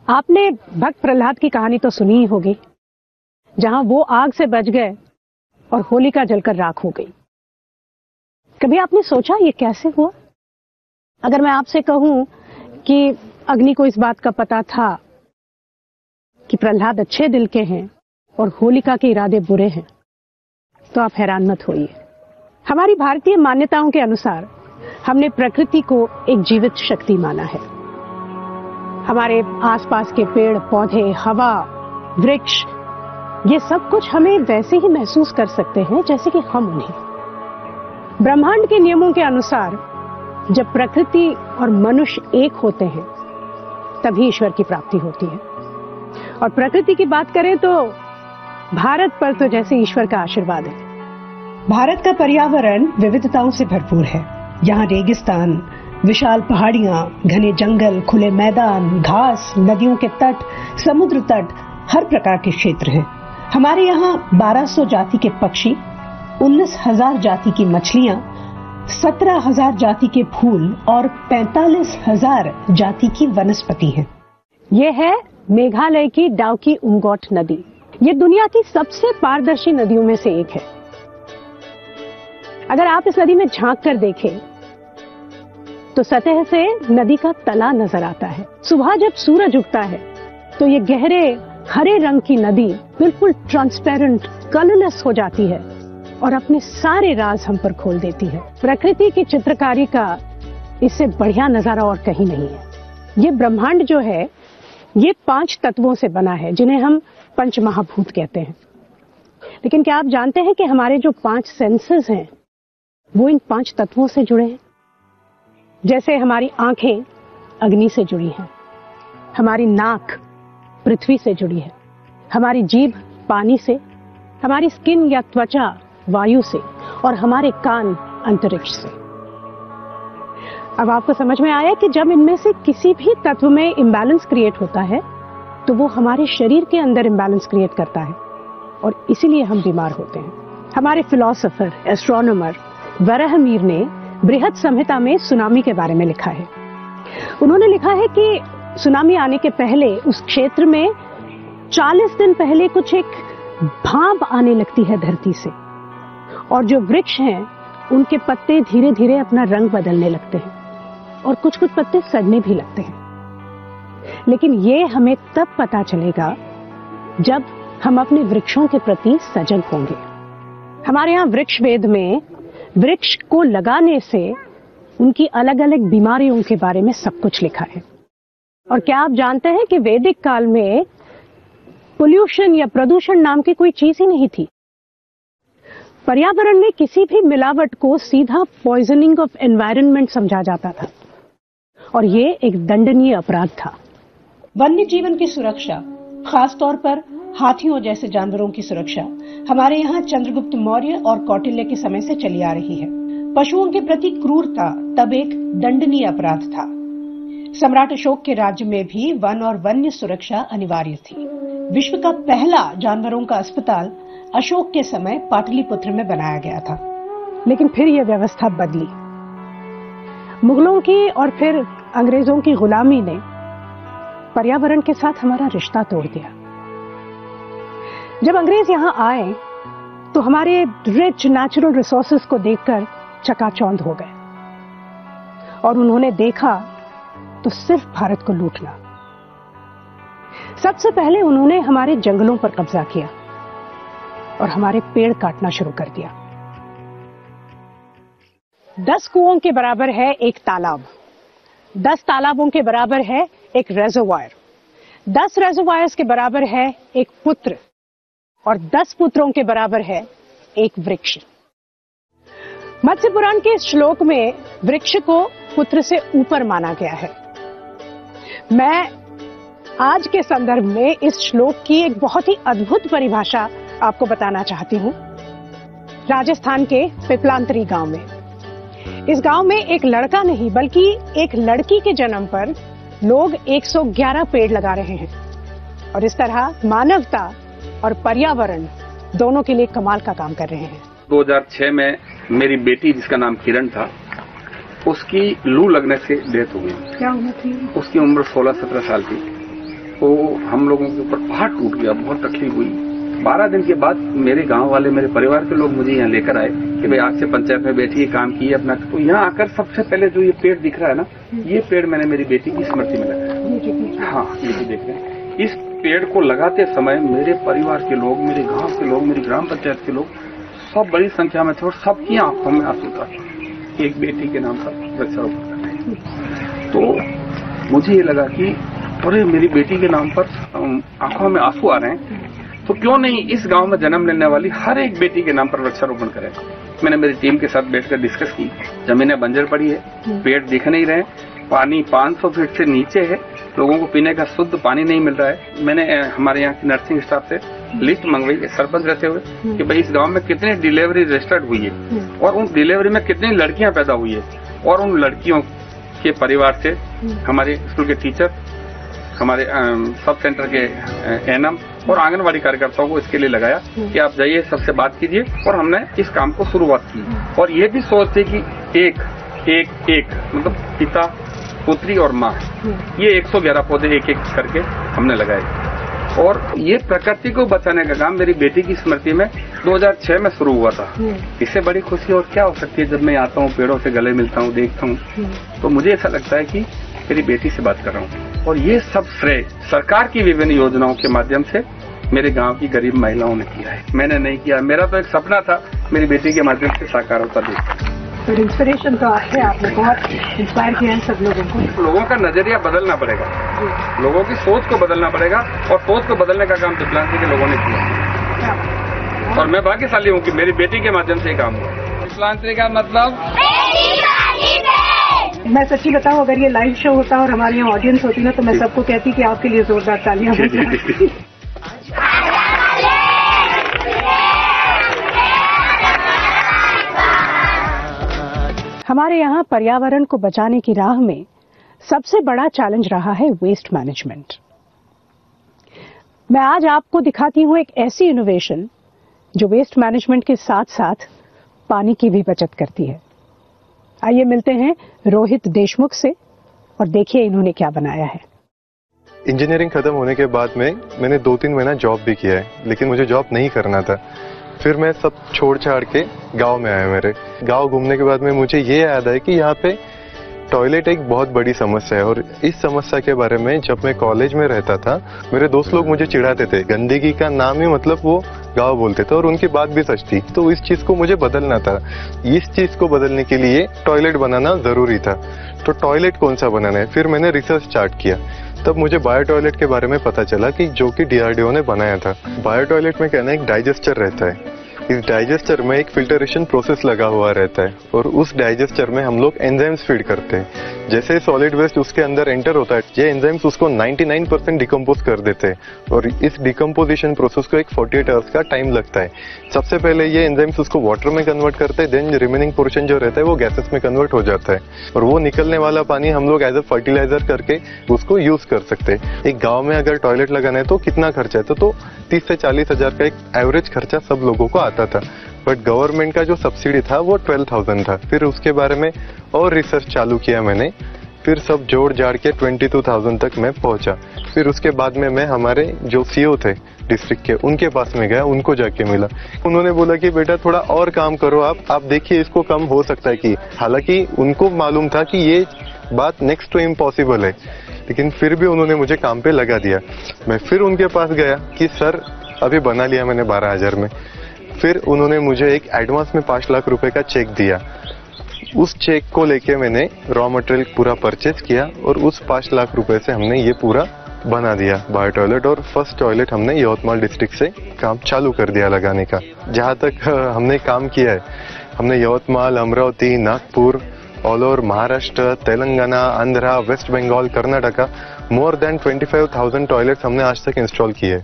आपने भक्त प्रहलाद की कहानी तो सुनी ही होगी, जहां वो आग से बच गए और होलिका जलकर राख हो गई। कभी आपने सोचा ये कैसे हुआ? अगर मैं आपसे कहूं कि अग्नि को इस बात का पता था कि प्रहलाद अच्छे दिल के हैं और होलिका के इरादे बुरे हैं, तो आप हैरान मत होइए। हमारी भारतीय मान्यताओं के अनुसार हमने प्रकृति को एक जीवित शक्ति माना है। हमारे आसपास के पेड़ पौधे, हवा, वृक्ष, ये सब कुछ हमें वैसे ही महसूस कर सकते हैं जैसे कि हम उन्हें। ब्रह्मांड के नियमों के अनुसार जब प्रकृति और मनुष्य एक होते हैं तभी ईश्वर की प्राप्ति होती है। और प्रकृति की बात करें तो भारत पर तो जैसे ईश्वर का आशीर्वाद है। भारत का पर्यावरण विविधताओं से भरपूर है। यहाँ रेगिस्तान, विशाल पहाड़ियां, घने जंगल, खुले मैदान, घास, नदियों के तट, समुद्र तट, हर प्रकार के क्षेत्र हैं। हमारे यहाँ 1200 जाति के पक्षी, 19,000 जाति की मछलियां, 17,000 जाति के फूल और 45,000 जाति की वनस्पति हैं। ये है मेघालय की डाउकी उमगोट नदी। ये दुनिया की सबसे पारदर्शी नदियों में से एक है। अगर आप इस नदी में झांक कर देखें तो सतह से नदी का तला नजर आता है। सुबह जब सूरज उगता है तो ये गहरे हरे रंग की नदी बिल्कुल ट्रांसपेरेंट, कलरलेस हो जाती है और अपने सारे राज हम पर खोल देती है। प्रकृति की चित्रकारी का इससे बढ़िया नजारा और कहीं नहीं है। ये ब्रह्मांड जो है ये 5 तत्वों से बना है, जिन्हें हम पंच महाभूत कहते हैं। लेकिन क्या आप जानते हैं कि हमारे जो 5 सेंसेस हैं वो इन 5 तत्वों से जुड़े हैं? जैसे हमारी आंखें अग्नि से जुड़ी हैं, हमारी नाक पृथ्वी से जुड़ी है, हमारी जीभ पानी से, हमारी स्किन या त्वचा वायु से और हमारे कान अंतरिक्ष से। अब आपको समझ में आया कि जब इनमें से किसी भी तत्व में इम्बैलेंस क्रिएट होता है तो वो हमारे शरीर के अंदर इम्बैलेंस क्रिएट करता है और इसीलिए हम बीमार होते हैं। हमारे फिलोसोफर, एस्ट्रोनॉमर वराहमिहिर ने बृहद संहिता में सुनामी के बारे में लिखा है। उन्होंने लिखा है कि सुनामी आने के पहले उस क्षेत्र में 40 दिन पहले कुछ एक भाप आने लगती है धरती से, और जो वृक्ष हैं उनके पत्ते धीरे धीरे अपना रंग बदलने लगते हैं और कुछ कुछ पत्ते सड़ने भी लगते हैं। लेकिन ये हमें तब पता चलेगा जब हम अपने वृक्षों के प्रति सजग होंगे। हमारे यहाँ वृक्ष वेद में वृक्ष को लगाने से उनकी अलग अलग बीमारियों के बारे में सब कुछ लिखा है। और क्या आप जानते हैं कि वैदिक काल में पोल्यूशन या प्रदूषण नाम की कोई चीज ही नहीं थी। पर्यावरण में किसी भी मिलावट को सीधा पॉइजनिंग ऑफ एनवायरनमेंट समझा जाता था और ये एक दंडनीय अपराध था। वन्य जीवन की सुरक्षा, खासतौर पर हाथियों जैसे जानवरों की सुरक्षा, हमारे यहाँ चंद्रगुप्त मौर्य और कौटिल्य के समय से चली आ रही है। पशुओं के प्रति क्रूरता तब एक दंडनीय अपराध था। सम्राट अशोक के राज्य में भी वन और वन्य सुरक्षा अनिवार्य थी। विश्व का पहला जानवरों का अस्पताल अशोक के समय पाटलिपुत्र में बनाया गया था। लेकिन फिर यह व्यवस्था बदली। मुगलों की और फिर अंग्रेजों की गुलामी ने पर्यावरण के साथ हमारा रिश्ता तोड़ दिया। जब अंग्रेज यहां आए तो हमारे रिच नेचुरल रिसोर्सेज को देखकर चकाचौंध हो गए और उन्होंने देखा तो सिर्फ भारत को लूटना। सबसे पहले उन्होंने हमारे जंगलों पर कब्जा किया और हमारे पेड़ काटना शुरू कर दिया। 10 कुओं के बराबर है एक तालाब, 10 तालाबों के बराबर है एक रेजोवायर, 10 रेजोवायर्स के बराबर है एक पुत्र और 10 पुत्रों के बराबर है एक वृक्ष। मत्स्य पुराण के इस श्लोक में वृक्ष को पुत्र से ऊपर माना गया है। मैं आज के संदर्भ में इस श्लोक की एक बहुत ही अद्भुत परिभाषा आपको बताना चाहती हूं। राजस्थान के पिपलांतरी गांव में, इस गांव में एक लड़का नहीं बल्कि एक लड़की के जन्म पर लोग 111 पेड़ लगा रहे हैं और इस तरह मानवता और पर्यावरण दोनों के लिए कमाल का काम कर रहे हैं। 2006 में मेरी बेटी जिसका नाम किरण था, उसकी लू लगने से डेथ हो गई। क्या उम्र थी? उसकी उम्र 16-17 साल थी तो हम लोगों के ऊपर पहाड़ टूट गया, बहुत तकलीफ हुई। 12 दिन के बाद मेरे गांव वाले, मेरे परिवार के लोग मुझे यहाँ लेकर आए कि भाई आज से पंचायत में बैठिए, काम किए अपना। तो यहाँ आकर सबसे पहले जो ये पेड़ दिख रहा है ना, ये पेड़ मैंने मेरी बेटी की स्मृति में लगाया। हाँ, ये भी देख रहे हैं। इस पेड़ को लगाते समय मेरे परिवार के लोग, मेरे गांव के लोग, मेरी ग्राम पंचायत के लोग सब बड़ी संख्या में थे और सबकी आंखों में आंसू था, एक बेटी के नाम पर वृक्षारोपण करने। तो मुझे ये लगा कि अरे मेरी बेटी के नाम पर आंखों में आंसू आ रहे हैं, तो क्यों नहीं इस गांव में जन्म लेने वाली हर एक बेटी के नाम पर वृक्षारोपण करें। मैंने मेरी टीम के साथ बैठकर डिस्कस की। जमीनें बंजर पड़ी है, पेड़ दिख नहीं रहे, पानी 500 फीट से नीचे है, लोगों को पीने का शुद्ध पानी नहीं मिल रहा है। मैंने हमारे यहाँ की नर्सिंग स्टाफ से लिस्ट मंगवाई है, सरपंच रहते हुए, कि भाई इस गांव में कितनी डिलीवरी रजिस्टर्ड हुई है और उन डिलीवरी में कितनी लड़कियां पैदा हुई है, और उन लड़कियों के परिवार से हमारे स्कूल के टीचर, हमारे सब सेंटर के एनएम और आंगनवाड़ी कार्यकर्ताओं को इसके लिए लगाया कि आप जाइए, सबसे बात कीजिए। और हमने इस काम को शुरुआत की। और ये भी सोच थी कि एक मतलब पिता, पुत्री और माँ, ये 111 पौधे एक एक करके हमने लगाए। और ये प्रकृति को बचाने का काम मेरी बेटी की स्मृति में 2006 में शुरू हुआ था। इससे बड़ी खुशी और क्या हो सकती है। जब मैं आता हूँ, पेड़ों से गले मिलता हूँ, देखता हूँ, तो मुझे ऐसा लगता है कि मेरी बेटी से बात कर रहा हूँ। और ये सब श्रेय सरकार की विभिन्न योजनाओं के माध्यम से मेरे गांव की गरीब महिलाओं ने किया है, मैंने नहीं किया। मेरा तो एक सपना था मेरी बेटी के माध्यम से साकार होता देखा। तो इंस्पिरेशन तो है, आपने बहुत इंस्पायर किया है सब लोगों को। लोगों का नजरिया बदलना पड़ेगा, लोगों की सोच को बदलना पड़ेगा, और सोच को बदलने का काम दिव्यांग के लोगों ने किया। और मैं भाग्यशाली हूँ कि मेरी बेटी के माध्यम से काम हुआ। दिव्यांग का मतलब मैं सच्ची बताऊं, अगर ये लाइव शो होता और हमारे यहाँ ऑडियंस होती ना, तो मैं सबको कहती कि आपके लिए जोरदार तालियां बजाएं। हमारे यहाँ पर्यावरण को बचाने की राह में सबसे बड़ा चैलेंज रहा है वेस्ट मैनेजमेंट। मैं आज आपको दिखाती हूँ एक ऐसी इनोवेशन जो वेस्ट मैनेजमेंट के साथ साथ पानी की भी बचत करती है। आइए मिलते हैं रोहित देशमुख से और देखिए इन्होंने क्या बनाया है। इंजीनियरिंग खत्म होने के बाद में मैंने 2-3 महीना जॉब भी किया है, लेकिन मुझे जॉब नहीं करना था। फिर मैं सब छोड़ छाड़ के गांव में आया। मेरे गांव घूमने के बाद में मुझे ये याद आया कि यहाँ पे टॉयलेट एक बहुत बड़ी समस्या है। और इस समस्या के बारे में जब मैं कॉलेज में रहता था, मेरे दोस्त लोग मुझे चिढ़ाते थे। गंदगी का नाम ही मतलब वो गांव बोलते थे, और उनकी बात भी सच थी। तो इस चीज को मुझे बदलना था। इस चीज को बदलने के लिए टॉयलेट बनाना जरूरी था। तो टॉयलेट कौन सा बनाना है, फिर मैंने रिसर्च स्टार्ट किया। तब मुझे बायो टॉयलेट के बारे में पता चला कि जो कि DRDO ने बनाया था। बायो टॉयलेट में कहना एक डाइजेस्टर रहता है। इस डाइजेस्टर में एक फिल्टरेशन प्रोसेस लगा हुआ रहता है, और उस डाइजेस्टर में हम लोग एंजाइम्स फीड करते हैं। जैसे सॉलिड वेस्ट उसके अंदर एंटर होता है, ये एंजाइम्स उसको 99% डिकम्पोज कर देते हैं, और इस डिकम्पोजिशन प्रोसेस को एक 48 आवर्स का टाइम लगता है। सबसे पहले ये एंजाइम्स उसको वाटर में कन्वर्ट करते हैं, देन रिमेनिंग पोर्शन जो रहता है वो गैसेस में कन्वर्ट हो जाता है, और वो निकलने वाला पानी हम लोग एज अ फर्टिलाइजर करके उसको यूज कर सकते हैं। एक गाँव में अगर टॉयलेट लगाना है तो कितना खर्चा है, तो 30 से 40 हजार का एक एवरेज खर्चा सब लोगों को आता था। बट गवर्नमेंट का जो सब्सिडी था वो 12,000 था। फिर उसके बारे में और रिसर्च चालू किया मैंने, फिर सब जोड़ जाड़ के 22,000 तक मैं पहुंचा। फिर उसके बाद में मैं हमारे जो CO थे डिस्ट्रिक्ट के, उनके पास में गया, उनको जाके मिला। उन्होंने बोला कि बेटा थोड़ा और काम करो, आप देखिए इसको कम हो सकता है कि। हालांकि उनको मालूम था कि ये बात नेक्स्ट टू इम्पॉसिबल है, लेकिन फिर भी उन्होंने मुझे काम पे लगा दिया। मैं फिर उनके पास गया कि सर अभी बना लिया मैंने 12,000 में। फिर उन्होंने मुझे एक एडवांस में 5 लाख रुपए का चेक दिया। उस चेक को लेके मैंने रॉ मटेरियल पूरा परचेज किया, और उस 5 लाख रुपए से हमने ये पूरा बना दिया बायो टॉयलेट। और फर्स्ट टॉयलेट हमने यवतमाल डिस्ट्रिक्ट से काम चालू कर दिया लगाने का। जहाँ तक हमने काम किया है, हमने Yavatmal, Amravati, Nagpur, all over Maharashtra, Telangana, Andhra, West Bengal, Karnataka, more than 25,000 toilets हमने आज तक इंस्टॉल किए।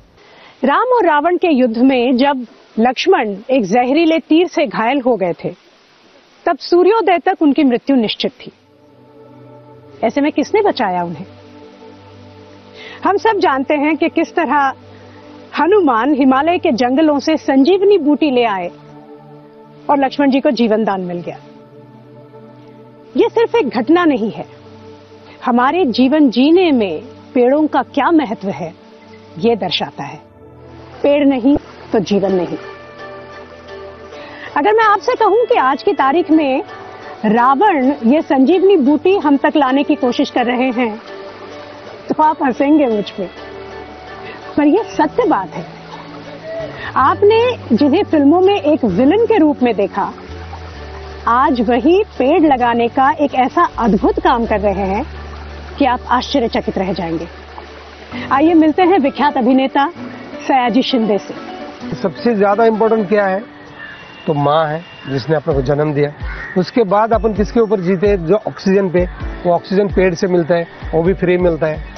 राम और रावण के युद्ध में जब लक्ष्मण एक जहरीले तीर से घायल हो गए थे, तब सूर्योदय तक उनकी मृत्यु निश्चित थी। ऐसे में किसने बचाया उन्हें? हम सब जानते हैं कि किस तरह हनुमान हिमालय के जंगलों से संजीवनी बूटी ले आए और लक्ष्मण जी को जीवन दान मिल गया। यह सिर्फ एक घटना नहीं है, हमारे जीवन जीने में पेड़ों का क्या महत्व है ये दर्शाता है। पेड़ नहीं तो जीवन नहीं। अगर मैं आपसे कहूं कि आज की तारीख में रावण ये संजीवनी बूटी हम तक लाने की कोशिश कर रहे हैं तो आप हंसेंगे मुझ पे, पर ये सत्य बात है। आपने जिन्हें फिल्मों में एक विलन के रूप में देखा, आज वही पेड़ लगाने का एक ऐसा अद्भुत काम कर रहे हैं कि आप आश्चर्यचकित रह जाएंगे। आइए मिलते हैं विख्यात अभिनेता सयाजी शिंदे से। सबसे ज्यादा इम्पोर्टेंट क्या है तो माँ है जिसने अपने को जन्म दिया। उसके बाद अपन किसके ऊपर जीते, जो ऑक्सीजन पे, वो ऑक्सीजन पेड़ से मिलता है, वो भी फ्री मिलता है।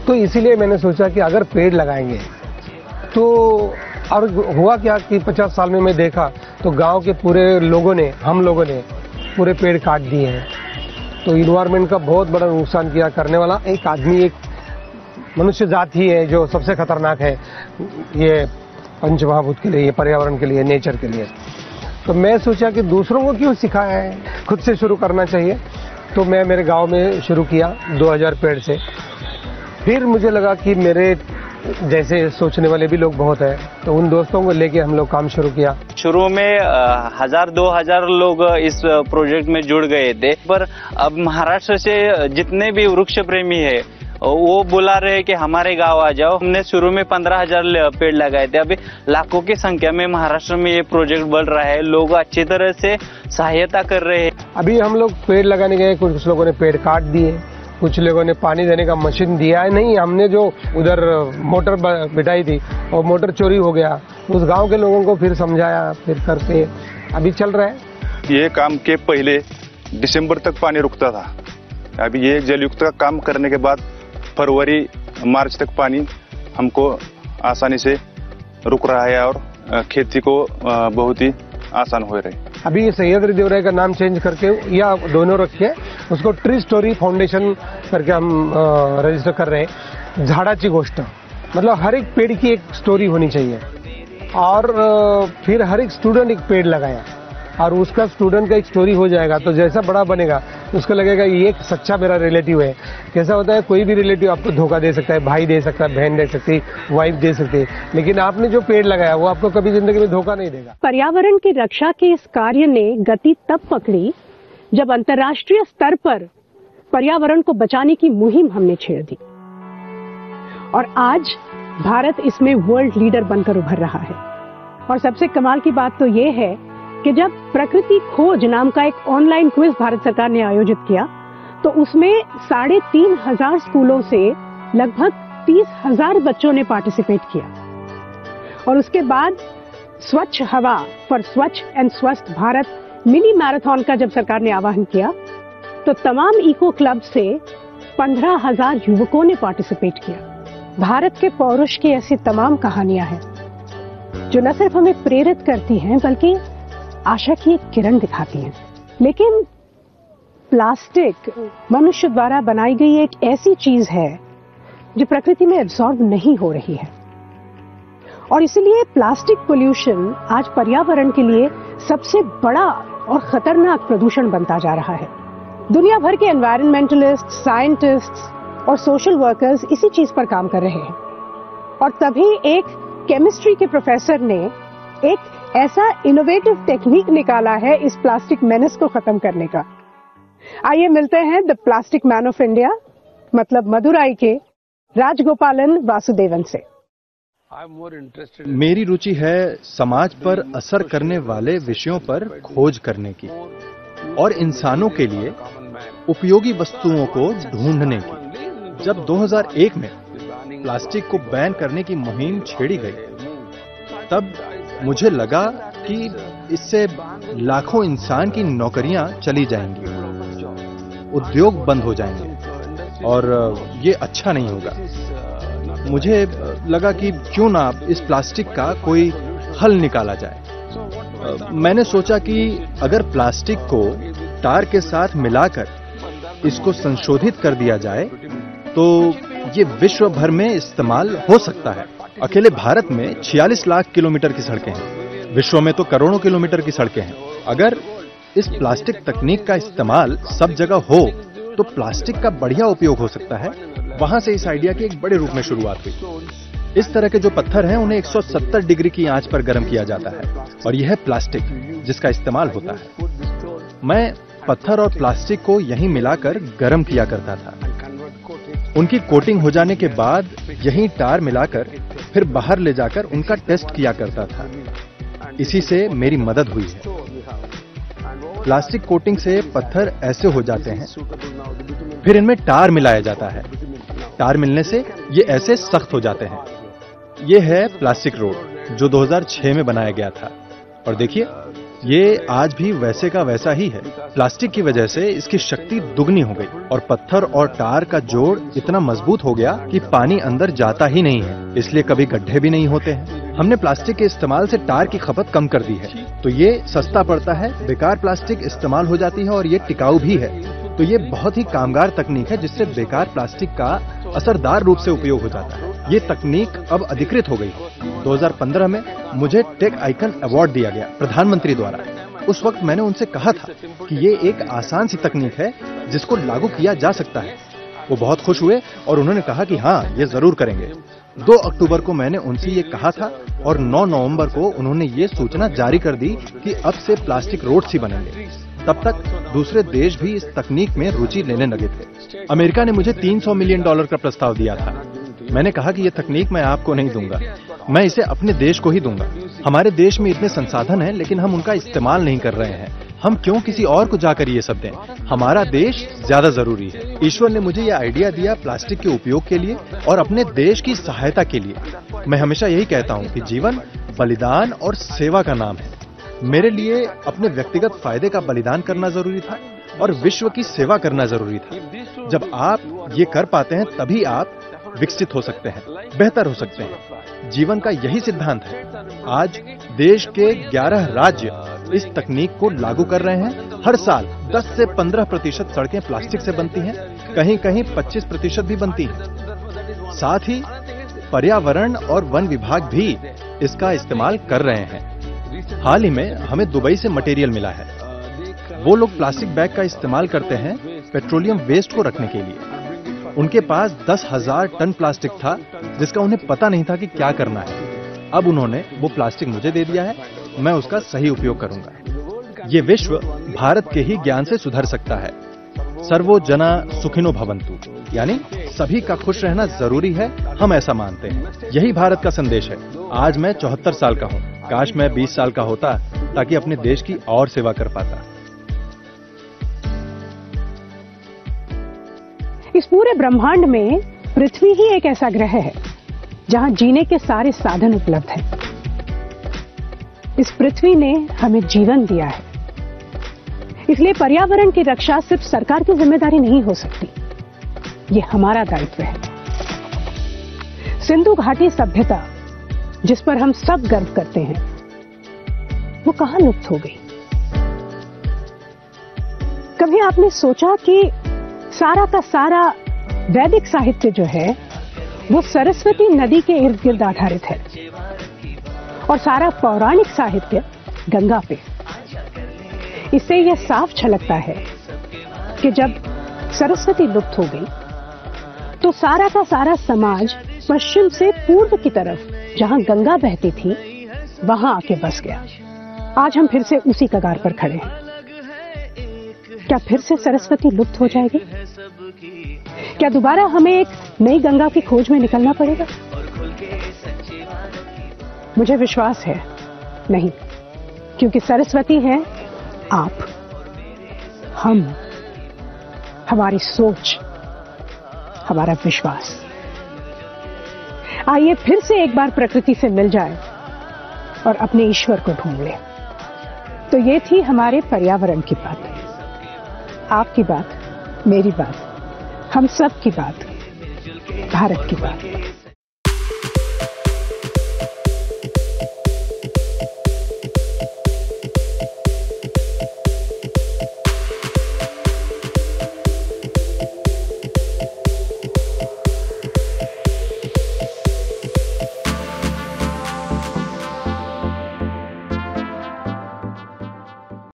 तो इसीलिए मैंने सोचा कि अगर पेड़ लगाएंगे तो, और हुआ क्या कि 50 साल में मैं देखा तो गांव के पूरे लोगों ने, हम लोगों ने पूरे पेड़ काट दिए हैं। तो इन्वायरमेंट का बहुत बड़ा नुकसान किया। करने वाला एक आदमी, एक मनुष्य जात ही है जो सबसे खतरनाक है ये पंचमहाभूत के लिए, ये पर्यावरण के लिए, नेचर के लिए। तो मैं सोचा कि दूसरों को क्यों सिखाया है, खुद से शुरू करना चाहिए। तो मैं मेरे गांव में शुरू किया 2000 पेड़ से। फिर मुझे लगा कि मेरे जैसे सोचने वाले भी लोग बहुत हैं, तो उन दोस्तों को लेके हम लोग काम शुरू किया। शुरू में 1000-2000 लोग इस प्रोजेक्ट में जुड़ गए थे, पर अब महाराष्ट्र से जितने भी वृक्ष प्रेमी है वो बुला रहे हैं कि हमारे गांव आ जाओ। हमने शुरू में 15,000 पेड़ लगाए थे, अभी लाखों की संख्या में महाराष्ट्र में ये प्रोजेक्ट बढ़ रहा है। लोग अच्छी तरह से सहायता कर रहे हैं। अभी हम लोग पेड़ लगाने गए, कुछ लोगों ने पेड़ काट दिए, कुछ लोगों ने पानी देने का मशीन दिया है नहीं। हमने जो उधर मोटर बिठाई थी और मोटर चोरी हो गया, उस गांव के लोगों को फिर समझाया, फिर करके अभी चल रहा है। ये काम के पहले दिसंबर तक पानी रुकता था। अभी ये जलयुक्त का काम करने के बाद फरवरी मार्च तक पानी हमको आसानी से रुक रहा है और खेती को बहुत ही आसान हो रही है। अभी सह्याद्री देवराय का नाम चेंज करके या दोनों रखे, उसको ट्री स्टोरी फाउंडेशन करके हम रजिस्टर कर रहे हैं। झाड़ाची गोष्ट, मतलब हर एक पेड़ की एक स्टोरी होनी चाहिए। और फिर हर एक स्टूडेंट एक पेड़ लगाया और उसका स्टूडेंट का एक स्टोरी हो जाएगा, तो जैसा बड़ा बनेगा उसको लगेगा ये एक सच्चा मेरा रिलेटिव है। कैसा होता है, कोई भी रिलेटिव आपको धोखा दे सकता है, भाई दे सकता है, बहन दे सकती है, वाइफ दे सकती है, लेकिन आपने जो पेड़ लगाया वो आपको कभी जिंदगी में धोखा नहीं देगा। पर्यावरण की रक्षा के इस कार्य ने गति तब पकड़ी जब अंतर्राष्ट्रीय स्तर पर पर्यावरण को बचाने की मुहिम हमने छेड़ दी और आज भारत इसमें वर्ल्ड लीडर बनकर उभर रहा है। और सबसे कमाल की बात तो ये है कि जब प्रकृति खोज नाम का एक ऑनलाइन क्विज भारत सरकार ने आयोजित किया तो उसमें 3,500 स्कूलों से लगभग 30,000 बच्चों ने पार्टिसिपेट किया। और उसके बाद स्वच्छ हवा फॉर स्वच्छ एंड स्वस्थ भारत मिनी मैराथन का जब सरकार ने आह्वान किया तो तमाम इको क्लब से 15,000 युवकों ने पार्टिसिपेट किया। भारत के पौरुष की ऐसी तमाम कहानियां हैं जो न सिर्फ हमें प्रेरित करती हैं बल्कि आशा की एक किरण दिखाती हैं। लेकिन प्लास्टिक मनुष्य द्वारा बनाई गई एक ऐसी चीज है जो प्रकृति में एब्जॉर्ब नहीं हो रही है और इसलिए प्लास्टिक पोल्यूशन आज पर्यावरण के लिए सबसे बड़ा और खतरनाक प्रदूषण बनता जा रहा है। दुनिया भर के एनवायरमेंटलिस्ट, साइंटिस्ट्स और सोशल वर्कर्स इसी चीज पर काम कर रहे हैं और तभी एक केमिस्ट्री के प्रोफेसर ने एक ऐसा इनोवेटिव टेक्निक निकाला है इस प्लास्टिक मेनेस को खत्म करने का। आइए मिलते हैं the plastic man of India मतलब मदुराई के राजगोपालन वासुदेवन से। मेरी रुचि है समाज पर असर करने वाले विषयों पर खोज करने की और इंसानों के लिए उपयोगी वस्तुओं को ढूंढने की। जब 2001 में प्लास्टिक को बैन करने की मुहिम छेड़ी गई तब मुझे लगा कि इससे लाखों इंसान की नौकरियां चली जाएंगी, उद्योग बंद हो जाएंगे और ये अच्छा नहीं होगा। मुझे लगा कि क्यों ना इस प्लास्टिक का कोई हल निकाला जाए। मैंने सोचा कि अगर प्लास्टिक को टार के साथ मिलाकर इसको संशोधित कर दिया जाए तो ये विश्व भर में इस्तेमाल हो सकता है। अकेले भारत में 46 लाख किलोमीटर की सड़कें हैं, विश्व में तो करोड़ों किलोमीटर की सड़कें हैं। अगर इस प्लास्टिक तकनीक का इस्तेमाल सब जगह हो तो प्लास्टिक का बढ़िया उपयोग हो सकता है, वहां से इस आइडिया की एक बड़े रूप में शुरुआत हुई। इस तरह के जो पत्थर हैं उन्हें 170 डिग्री की आंच पर गर्म किया जाता है और यह है प्लास्टिक जिसका इस्तेमाल होता है। मैं पत्थर और प्लास्टिक को यहीं मिलाकर गर्म किया करता था। उनकी कोटिंग हो जाने के बाद यहीं टार मिलाकर फिर बाहर ले जाकर उनका टेस्ट किया करता था। इसी से मेरी मदद हुई है। प्लास्टिक कोटिंग से पत्थर ऐसे हो जाते हैं, फिर इनमें टार मिलाया जाता है। टार मिलने से ये ऐसे सख्त हो जाते हैं। ये है प्लास्टिक रोड जो 2006 में बनाया गया था और देखिए ये आज भी वैसे का वैसा ही है। प्लास्टिक की वजह से इसकी शक्ति दुगनी हो गई और पत्थर और टार का जोड़ इतना मजबूत हो गया कि पानी अंदर जाता ही नहीं है, इसलिए कभी गड्ढे भी नहीं होते हैं। हमने प्लास्टिक के इस्तेमाल से टार की खपत कम कर दी है, तो ये सस्ता पड़ता है, बेकार प्लास्टिक इस्तेमाल हो जाती है और ये टिकाऊ भी है। तो ये बहुत ही कामगार तकनीक है जिससे बेकार प्लास्टिक का असरदार रूप से उपयोग हो जाता है। ये तकनीक अब अधिकृत हो गई। 2015 में मुझे टेक आइकन अवार्ड दिया गया प्रधानमंत्री द्वारा। उस वक्त मैंने उनसे कहा था कि ये एक आसान सी तकनीक है जिसको लागू किया जा सकता है। वो बहुत खुश हुए और उन्होंने कहा कि हाँ, ये जरूर करेंगे। 2 अक्टूबर को मैंने उनसे ये कहा था और 9 नवंबर को उन्होंने ये सूचना जारी कर दी कि अब से प्लास्टिक रोड्स ही बनेंगे। तब तक दूसरे देश भी इस तकनीक में रुचि लेने लगे थे। अमेरिका ने मुझे $300 मिलियन का प्रस्ताव दिया था। मैंने कहा कि ये तकनीक मैं आपको नहीं दूंगा, मैं इसे अपने देश को ही दूंगा। हमारे देश में इतने संसाधन हैं लेकिन हम उनका इस्तेमाल नहीं कर रहे हैं। हम क्यों किसी और को जाकर ये सब दें? हमारा देश ज्यादा जरूरी है। ईश्वर ने मुझे यह आइडिया दिया प्लास्टिक के उपयोग के लिए और अपने देश की सहायता के लिए। मैं हमेशा यही कहता हूँ कि जीवन बलिदान और सेवा का नाम है। मेरे लिए अपने व्यक्तिगत फायदे का बलिदान करना जरूरी था और विश्व की सेवा करना जरूरी था। जब आप ये कर पाते हैं तभी आप विकसित हो सकते हैं, बेहतर हो सकते हैं। जीवन का यही सिद्धांत है। आज देश के 11 राज्य इस तकनीक को लागू कर रहे हैं। हर साल 10 से 15% सड़कें प्लास्टिक से बनती हैं, कहीं कहीं 25% भी बनती हैं। साथ ही पर्यावरण और वन विभाग भी इसका इस्तेमाल कर रहे हैं। हाल ही में हमें दुबई से मटेरियल मिला है। वो लोग प्लास्टिक बैग का इस्तेमाल करते हैं पेट्रोलियम वेस्ट को रखने के लिए। उनके पास 10,000 टन प्लास्टिक था जिसका उन्हें पता नहीं था कि क्या करना है। अब उन्होंने वो प्लास्टिक मुझे दे दिया है, मैं उसका सही उपयोग करूंगा। ये विश्व भारत के ही ज्ञान से सुधर सकता है। सर्वो जना सुखिनो भवन्तु, यानी सभी का खुश रहना जरूरी है, हम ऐसा मानते हैं। यही भारत का संदेश है। आज मैं 74 साल का हूँ, काश मैं 20 साल का होता ताकि अपने देश की और सेवा कर पाता। इस पूरे ब्रह्मांड में पृथ्वी ही एक ऐसा ग्रह है जहां जीने के सारे साधन उपलब्ध हैं। इस पृथ्वी ने हमें जीवन दिया है, इसलिए पर्यावरण की रक्षा सिर्फ सरकार की जिम्मेदारी नहीं हो सकती, ये हमारा दायित्व है। सिंधु घाटी सभ्यता जिस पर हम सब गर्व करते हैं, वो कहां लुप्त हो गई? कभी आपने सोचा कि सारा का सारा वैदिक साहित्य जो है वो सरस्वती नदी के इर्द गिर्द आधारित है और सारा पौराणिक साहित्य गंगा पे। इससे यह साफ झलकता है कि जब सरस्वती लुप्त हो गई तो सारा का सारा समाज पश्चिम से पूर्व की तरफ जहां गंगा बहती थी वहां आके बस गया। आज हम फिर से उसी कगार पर खड़े हैं। क्या फिर से सरस्वती लुप्त हो जाएगी? क्या दोबारा हमें एक नई गंगा की खोज में निकलना पड़ेगा? मुझे विश्वास है नहीं, क्योंकि सरस्वती है आप, हम, हमारी सोच, हमारा विश्वास। आइए फिर से एक बार प्रकृति से मिल जाए और अपने ईश्वर को ढूंढ लें। तो ये थी हमारे पर्यावरण की बात, आपकी बात, मेरी बात, हम सब की बात, भारत की बात।